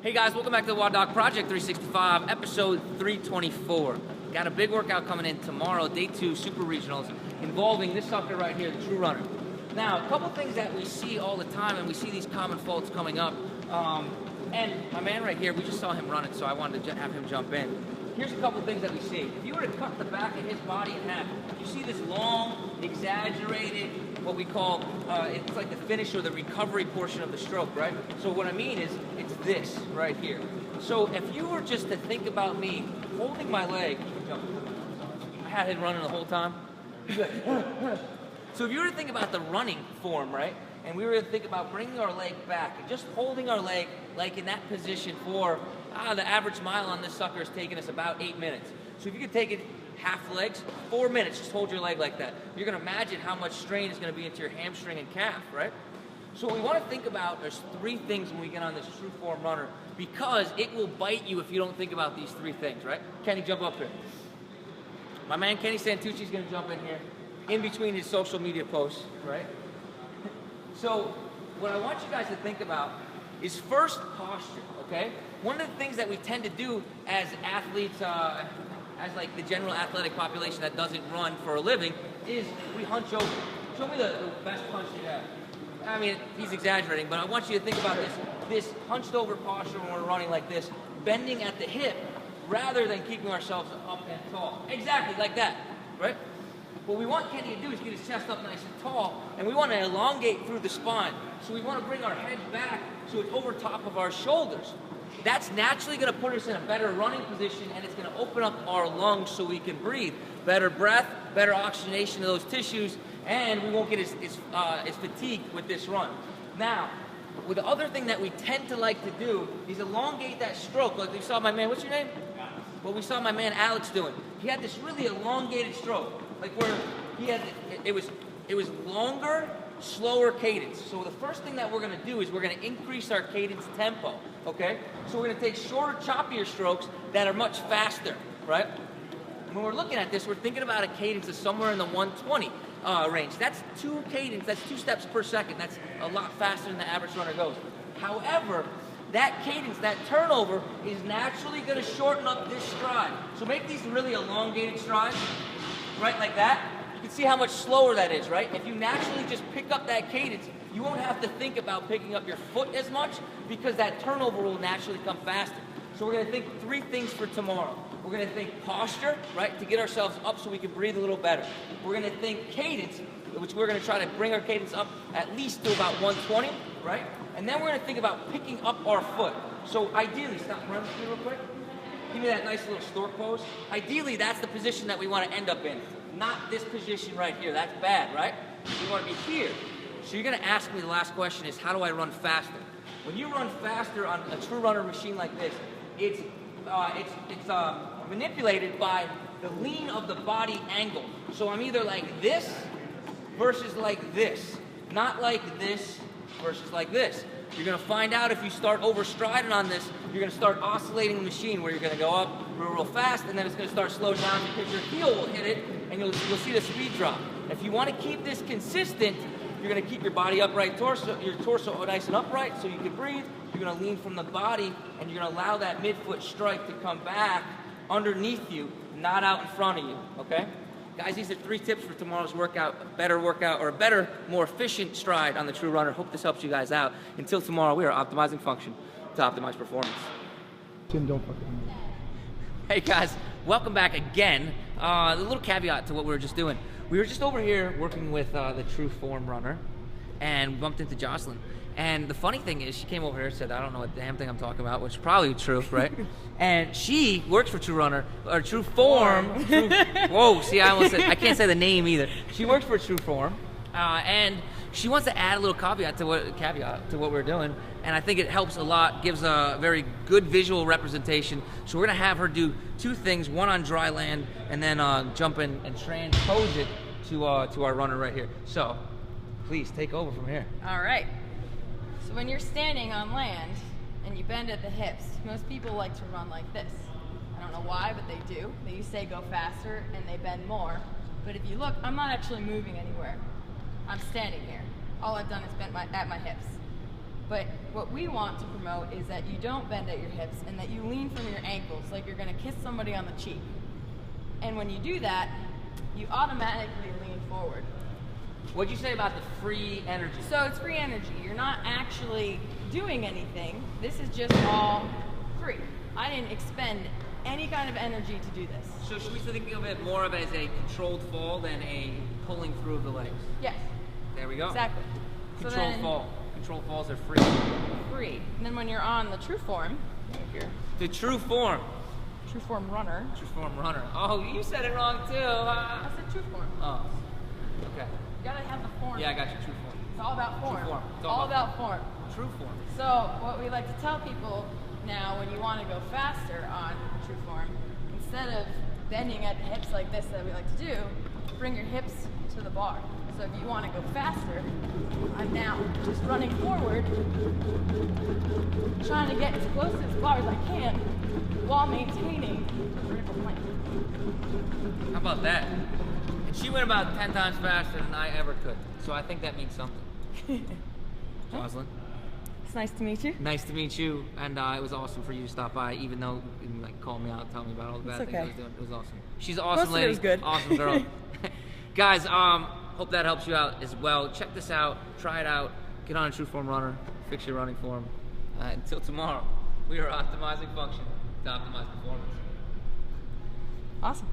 Hey guys, welcome back to the WODdoc Project365, episode 324. Got a big workout coming in tomorrow, day 2 super regionals, involving this sucker right here, the True Runner. Now, a couple things that we see all the time, and we see these common faults coming up. And my man right here, we just saw him running, so I wanted to have him jump in. Here's a couple things that we see. If you were to cut the back of his body in half, you see this long, exaggerated, what we call, it's like the finish or the recovery portion of the stroke, right? So what I mean is, it's this right here. So if you were just to think about me holding my leg, I had him running the whole time. So if you were to think about the running form, right? And we were to think about bringing our leg back and just holding our leg like in that position for, the average mile on this sucker is taking us about 8 minutes. So if you could take it half legs, 4 minutes, just hold your leg like that. You're gonna imagine how much strain is gonna be into your hamstring and calf, right? So what we wanna think about, there's 3 things when we get on this Trueform runner, because it will bite you if you don't think about these 3 things, right? Kenny, jump up here. My man Kenny Santucci's gonna jump in here, in between his social media posts, right? So what I want you guys to think about is first posture, okay? One of the things that we tend to do as athletes, as like the general athletic population that doesn't run for a living, is we hunch over. Show me the best punch you have. I mean, he's exaggerating, but I want you to think about this hunched over posture when we're running like this, bending at the hip, rather than keeping ourselves up and tall. Exactly, like that, right? What we want Kenny to do is get his chest up nice and tall, and we want to elongate through the spine. So we want to bring our head back so it's over top of our shoulders. That's naturally going to put us in a better running position, and it's going to open up our lungs so we can breathe. Better breath, better oxygenation to those tissues, and we won't get as fatigued with this run. Now, with the other thing that we tend to like to do is elongate that stroke. Like we saw my man, what's your name? Well, we saw my man Alex doing. He had this really elongated stroke. Like where he had, it was longer, slower cadence. So the first thing that we're gonna do is we're gonna increase our cadence tempo, okay? So we're gonna take shorter, choppier strokes that are much faster, right? When we're looking at this, we're thinking about a cadence of somewhere in the 120 range. That's 2 cadence, that's 2 steps per second. That's a lot faster than the average runner goes. However, that cadence, that turnover, is naturally gonna shorten up this stride. So make these really elongated strides. Right, like that, you can see how much slower that is, right? If you naturally just pick up that cadence, you won't have to think about picking up your foot as much because that turnover will naturally come faster. So we're gonna think 3 things for tomorrow. We're gonna think posture, right, to get ourselves up so we can breathe a little better. We're gonna think cadence, which we're gonna try to bring our cadence up at least to about 120, right? And then we're gonna think about picking up our foot. So ideally, stop running through real quick. Give me that nice little stork pose. Ideally, that's the position that we want to end up in, not this position right here. That's bad, right? We want to be here. So you're going to ask me, the last question is, how do I run faster? When you run faster on a True Runner machine like this, it's manipulated by the lean of the body angle. So I'm either like this versus like this, not like this versus like this. You're going to find out if you start overstriding on this, you're going to start oscillating the machine where you're going to go up real fast, and then it's going to start slowing down because your heel will hit it, and you'll see the speed drop. If you want to keep this consistent, you're going to keep your body upright, your torso nice and upright so you can breathe. You're going to lean from the body, and you're going to allow that midfoot strike to come back underneath you, not out in front of you, okay? Guys, these are 3 tips for tomorrow's workout, a better workout, or a better, more efficient stride on the True Runner. Hope this helps you guys out. Until tomorrow, we are optimizing function to optimize performance. Tim, don't fucking. Hey guys, welcome back again. A little caveat to what we were just doing. We were just over here working with the Trueform runner, and we bumped into Jocelyn. And the funny thing is, she came over here and said, I don't know what damn thing I'm talking about, which is probably true, right? And she works for True Runner, or Trueform. Whoa, see, I almost said, I can't say the name either. She works for Trueform, and she wants to add a little caveat to what we're doing. And I think it helps a lot, gives a very good visual representation. So we're gonna have her do 2 things, one on dry land, and then jump in and transpose it to our runner right here. So, please take over from here. All right. So when you're standing on land and you bend at the hips, most people like to run like this. I don't know why, but they do. They say go faster and they bend more. But if you look, I'm not actually moving anywhere. I'm standing here. All I've done is bent at my hips. But what we want to promote is that you don't bend at your hips and that you lean from your ankles like you're gonna kiss somebody on the cheek. And when you do that, you automatically lean forward. What'd you say about the free energy? So it's free energy. You're not actually doing anything. This is just all free. I didn't expend any kind of energy to do this. So should we think of it more of as a controlled fall than a pulling through of the legs? Yes. There we go. Exactly. Controlled fall. Controlled falls are free. Free. And then when you're on the Trueform, here. The Trueform. Trueform runner. Trueform runner. Oh, you said it wrong too. I said Trueform. Oh. Okay. You gotta have the form. Yeah, I got you. Trueform. It's all about form. Trueform. It's all about form. Trueform. So what we like to tell people now, when you want to go faster on Trueform, instead of bending at the hips like this that we like to do, bring your hips to the bar. So if you want to go faster, I'm now just running forward, trying to get as close to this bar as I can while maintaining the vertical plank. How about that? And she went about 10 times faster than I ever could. So I think that means something. Jocelyn. It's nice to meet you. Nice to meet you, and it was awesome for you to stop by, even though you didn't, like, call me out and tell me about all the bad things I was doing. It was awesome. She's an awesome lady. Most of it was good. Awesome girl. Guys, hope that helps you out as well. Check this out. Try it out. Get on a Trueform runner. Fix your running form. Until tomorrow, we are optimizing function to optimize performance. Awesome.